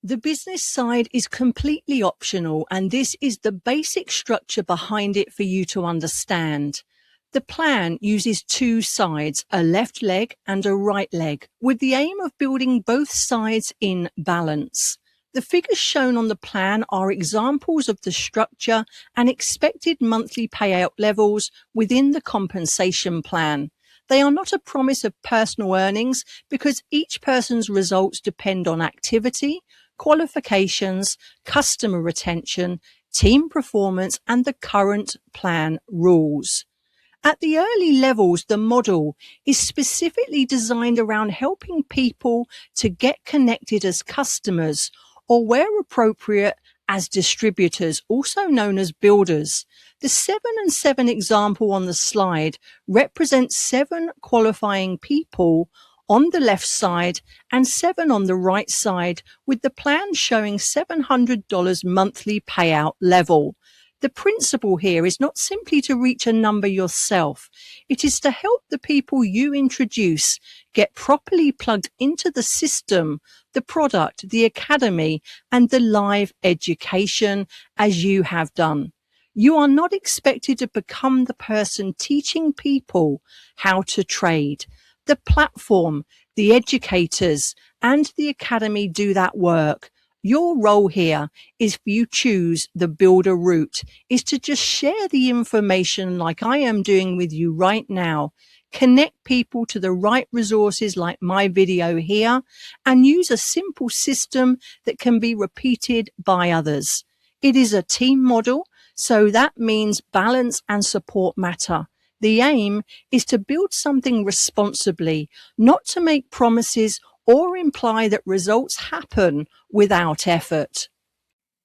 The business side is completely optional, and this is the basic structure behind it for you to understand. The plan uses two sides, a left leg and a right leg, with the aim of building both sides in balance. The figures shown on the plan are examples of the structure and expected monthly payout levels within the compensation plan. They are not a promise of personal earnings because each person's results depend on activity, qualifications, customer retention, team performance, and the current plan rules. At the early levels, the model is specifically designed around helping people to get connected as customers or, where appropriate, as distributors, also known as builders. The 7 and 7 example on the slide represents 7 qualifying people on the left side and 7 on the right side, with the plan showing $700 monthly payout level. The principle here is not simply to reach a number yourself. It is to help the people you introduce get properly plugged into the system, the product, the academy, and the live education as you have done. You are not expected to become the person teaching people how to trade. The platform, the educators, and the academy do that work. Your role here is, if you choose the builder route, is to just share the information like I am doing with you right now. Connect people to the right resources like my video here, and use a simple system that can be repeated by others. It is a team model, so that means balance and support matter. The aim is to build something responsibly, not to make promises or imply that results happen without effort.